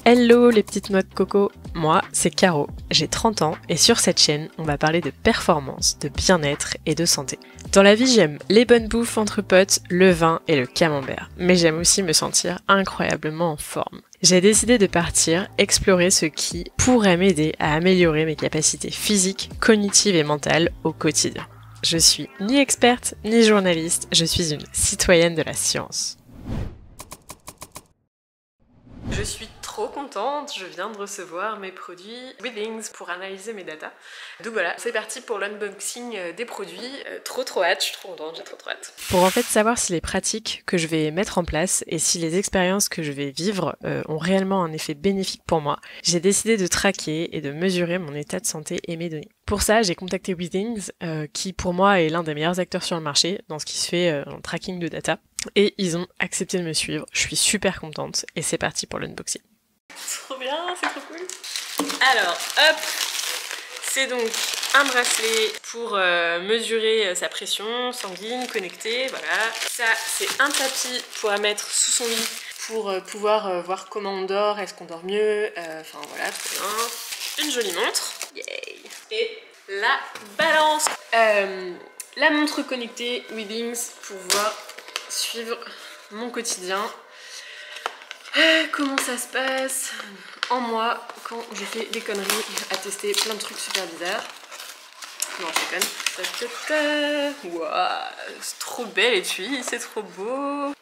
Hello les petites noix de coco, moi c'est Caro, j'ai 30 ans et sur cette chaîne on va parler de performance, de bien-être et de santé. Dans la vie j'aime les bonnes bouffes entre potes, le vin et le camembert, mais j'aime aussi me sentir incroyablement en forme. J'ai décidé de partir explorer ce qui pourrait m'aider à améliorer mes capacités physiques, cognitives et mentales au quotidien. Je suis ni experte ni journaliste, je suis une citoyenne de la science. Je suis trop contente, je viens de recevoir mes produits Withings pour analyser mes datas. Donc voilà, c'est parti pour l'unboxing des produits. Trop hâte, je suis trop contente, j'ai trop hâte. Pour en fait savoir si les pratiques que je vais mettre en place et si les expériences que je vais vivre ont réellement un effet bénéfique pour moi, j'ai décidé de traquer et de mesurer mon état de santé et mes données. Pour ça, j'ai contacté Withings, qui pour moi est l'un des meilleurs acteurs sur le marché dans ce qui se fait en tracking de data. Et ils ont accepté de me suivre, je suis super contente et c'est parti pour l'unboxing. Trop bien, c'est trop cool. Alors, hop, c'est donc un bracelet pour mesurer sa pression sanguine, connecté, voilà. Ça, c'est un tapis pour la mettre sous son lit pour pouvoir voir comment on dort, est-ce qu'on dort mieux, enfin voilà, trop bien. Une jolie montre, yay. Et la balance. La montre connectée Withings pour pouvoir suivre mon quotidien. Comment ça se passe en moi quand je fais des conneries à tester plein de trucs super bizarres. Non, je déconne. Waouh, c'est trop belle l'étui, c'est trop beau.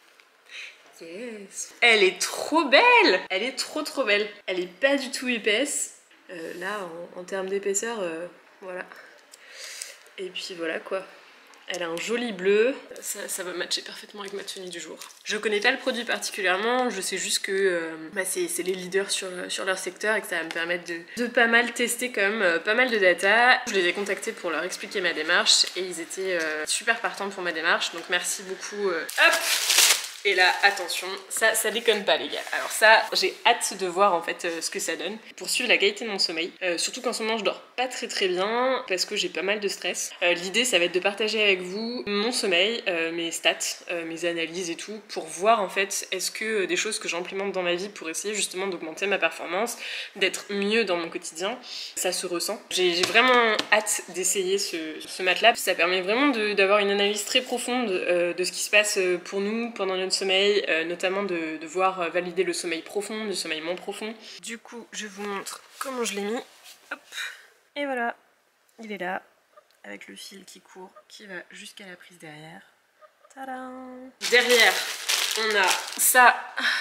Yes. Elle est trop belle. Elle est trop belle. Elle est pas du tout épaisse. Là, en termes d'épaisseur, voilà. Et puis voilà quoi. Elle a un joli bleu, ça va matcher parfaitement avec ma tenue du jour. Je connais pas le produit particulièrement, je sais juste que c'est les leaders sur leur secteur et que ça va me permettre de pas mal tester quand même pas mal de data. Je les ai contactés pour leur expliquer ma démarche et ils étaient super partants pour ma démarche, donc merci beaucoup. Hop! Et là, attention, ça déconne pas les gars. Alors ça, j'ai hâte de voir en fait ce que ça donne. Pour suivre la qualité de mon sommeil, surtout qu'en ce moment je dors pas très bien parce que j'ai pas mal de stress. L'idée ça va être de partager avec vous mon sommeil, mes stats, mes analyses et tout, pour voir en fait est-ce que des choses que j'implémente dans ma vie pour essayer justement d'augmenter ma performance, d'être mieux dans mon quotidien, ça se ressent. J'ai vraiment hâte d'essayer ce MATLAB. Ça permet vraiment d'avoir une analyse très profonde de ce qui se passe pour nous pendant notre sommeil, notamment de voir valider le sommeil profond, le sommeil moins profond. Du coup, je vous montre comment je l'ai mis. Hop. Et voilà, il est là, avec le fil qui court, qui va jusqu'à la prise derrière. Tadam! Derrière, on a ça,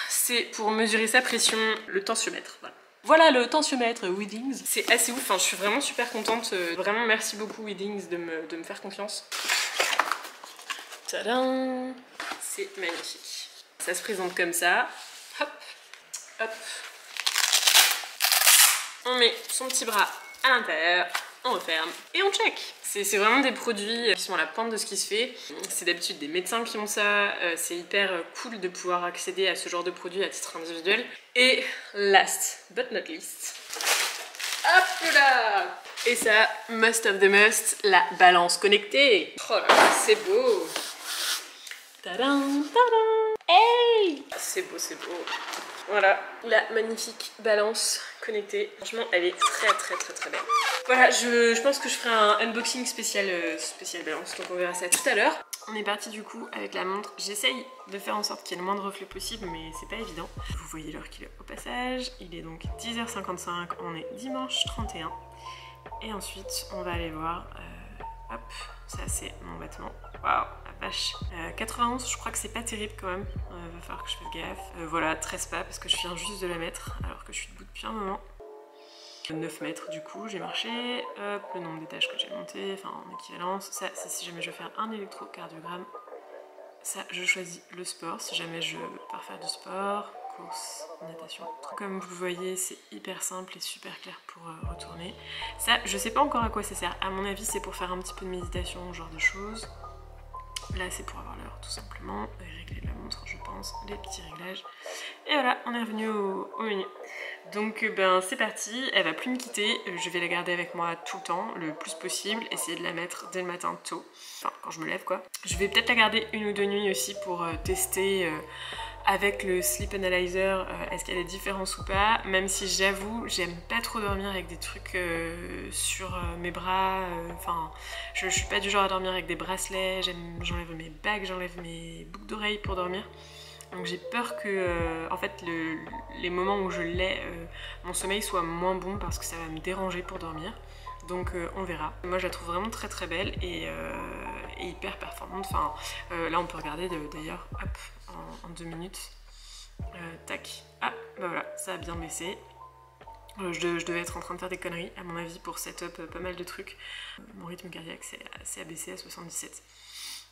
c'est pour mesurer sa pression, le tensiomètre. Voilà le tensiomètre Withings. C'est assez ouf, hein, je suis vraiment super contente. Vraiment merci beaucoup Withings de me faire confiance. Tadam! C'est magnifique. Ça se présente comme ça. Hop, hop. On met son petit bras à l'intérieur, on referme et on check. C'est vraiment des produits qui sont à la pointe de ce qui se fait. C'est d'habitude des médecins qui ont ça. C'est hyper cool de pouvoir accéder à ce genre de produits à titre individuel. Et last but not least, hop là! Et ça, must of the must, la balance connectée. Oh là là, c'est beau! Tadam, tadam. Hey! C'est beau, c'est beau. Voilà, la magnifique balance connectée. Franchement, elle est très belle. Voilà, je pense que je ferai un unboxing spécial balance, donc on verra ça tout à l'heure. On est parti du coup avec la montre. J'essaye de faire en sorte qu'il y ait le moins de reflets possible, mais c'est pas évident. Vous voyez l'heure qu'il est au passage. Il est donc 10h55, on est dimanche 31. Et ensuite, on va aller voir... hop, ça c'est mon vêtement. Waouh, la vache. 91, je crois que c'est pas terrible quand même. Va falloir que je fasse gaffe. Voilà, 13 pas parce que je viens juste de la mettre alors que je suis debout depuis un moment. 9 mètres du coup, j'ai marché. Hop, le nombre d'étages que j'ai monté, enfin en équivalence. Ça, c'est si jamais je veux faire un électrocardiogramme. Ça, je choisis le sport si jamais je pars faire du sport. Course, natation. Comme vous le voyez, c'est hyper simple et super clair pour retourner. Ça, je sais pas encore à quoi ça sert. À mon avis, c'est pour faire un petit peu de méditation, ce genre de choses. Là, c'est pour avoir l'heure, tout simplement. Et régler la montre, je pense. Les petits réglages. Et voilà, on est revenu au menu. Donc, ben, c'est parti. Elle va plus me quitter. Je vais la garder avec moi tout le temps, le plus possible. Essayer de la mettre dès le matin tôt. Enfin, quand je me lève, quoi. Je vais peut-être la garder une ou deux nuits aussi pour tester... avec le sleep analyzer, est-ce qu'il y a des différences ou pas, même si j'avoue, j'aime pas trop dormir avec des trucs sur mes bras, enfin, je suis pas du genre à dormir avec des bracelets, j'enlève mes bagues, j'enlève mes boucles d'oreilles pour dormir. Donc j'ai peur que en fait les moments où je l'ai, mon sommeil soit moins bon parce que ça va me déranger pour dormir. Donc on verra. Moi je la trouve vraiment très très belle et hyper performante. Enfin là on peut regarder d'ailleurs, hop, en 2 minutes. Tac. Ah bah voilà, ça a bien baissé. Je devais être en train de faire des conneries à mon avis pour setup pas mal de trucs. Mon rythme cardiaque s'est abaissé à 77.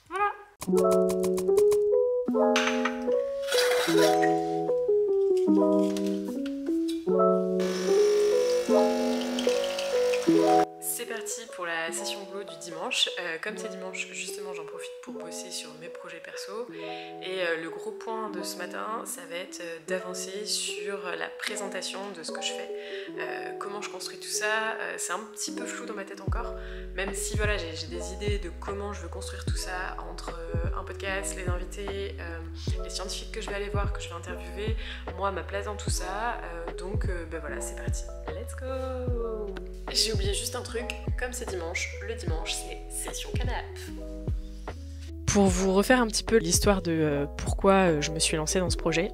Voilà. C'est parti pour la session boulot du dimanche. Comme c'est dimanche, justement, j'en profite pour bosser sur mes projets perso. Et le gros point de ce matin, ça va être d'avancer sur la présentation de ce que je fais. Comment je construis tout ça, c'est un petit peu flou dans ma tête encore. Même si voilà, j'ai des idées de comment je veux construire tout ça entre un podcast, les invités, les scientifiques que je vais aller voir, que je vais interviewer, moi, ma place dans tout ça. Donc ben voilà, c'est parti. Let's go! J'ai oublié juste un truc, comme c'est dimanche, le dimanche c'est session canap'. Pour vous refaire un petit peu l'histoire de pourquoi je me suis lancée dans ce projet,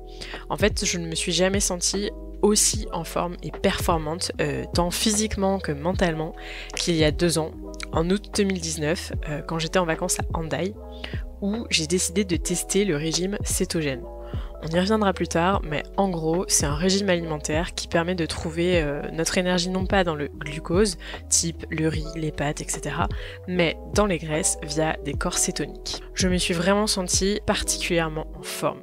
en fait je ne me suis jamais sentie aussi en forme et performante, tant physiquement que mentalement, qu'il y a 2 ans, en août 2019, quand j'étais en vacances à Hendaye, où j'ai décidé de tester le régime cétogène. On y reviendra plus tard, mais en gros, c'est un régime alimentaire qui permet de trouver notre énergie non pas dans le glucose, type le riz, les pâtes, etc., mais dans les graisses via des corps cétoniques. Je me suis vraiment sentie particulièrement en forme.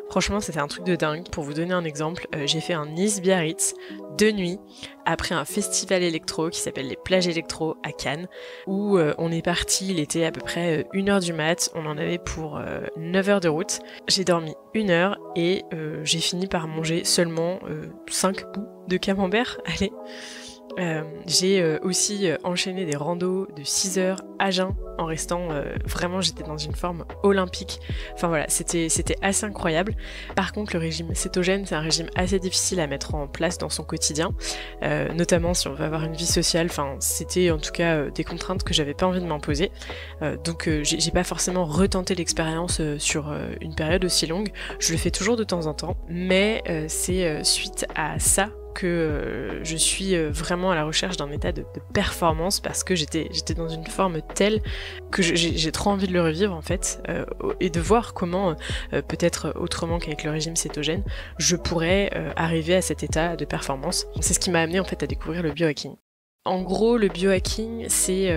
Franchement, c'était un truc de dingue. Pour vous donner un exemple, j'ai fait un Nice-Biarritz de nuit après un festival électro qui s'appelle les Plages Électro à Cannes, où on est parti, il était à peu près 1h du mat, on en avait pour 9 heures de route. J'ai dormi 1 heure et j'ai fini par manger seulement 5 bouts de camembert. Allez. J'ai aussi enchaîné des randos de 6 heures à jeun en restant vraiment, j'étais dans une forme olympique. Enfin voilà, c'était assez incroyable. Par contre, le régime cétogène, c'est un régime assez difficile à mettre en place dans son quotidien, notamment si on veut avoir une vie sociale. Enfin, c'était en tout cas des contraintes que j'avais pas envie de m'imposer. Donc j'ai pas forcément retenté l'expérience sur une période aussi longue. Je le fais toujours de temps en temps, mais c'est suite à ça que je suis vraiment à la recherche d'un état de performance, parce que j'étais dans une forme telle que j'ai trop envie de le revivre en fait, et de voir comment, peut-être autrement qu'avec le régime cétogène, je pourrais arriver à cet état de performance. C'est ce qui m'a amené en fait à découvrir le biohacking. En gros, le biohacking, c'est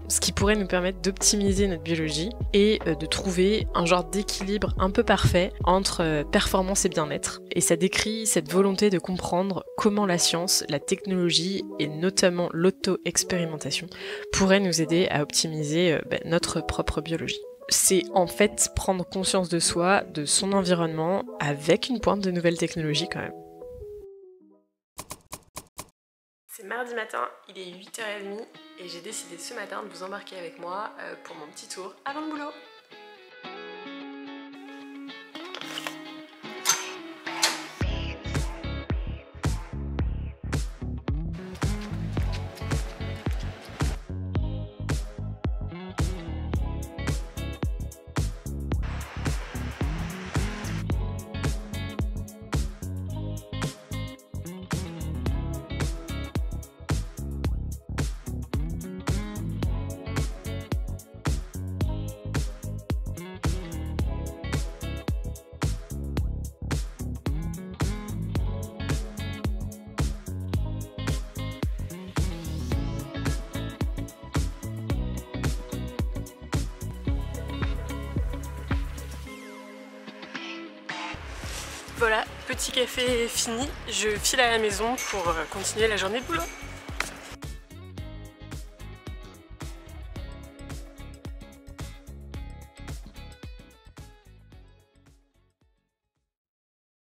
ce qui pourrait nous permettre d'optimiser notre biologie et de trouver un genre d'équilibre un peu parfait entre performance et bien-être. Et ça décrit cette volonté de comprendre comment la science, la technologie et notamment l'auto-expérimentation pourraient nous aider à optimiser notre propre biologie. C'est en fait prendre conscience de soi, de son environnement, avec une pointe de nouvelles technologies quand même. C'est mardi matin, il est 8h30 et j'ai décidé ce matin de vous embarquer avec moi pour mon petit tour avant le boulot. Voilà, petit café fini, je file à la maison pour continuer la journée de boulot.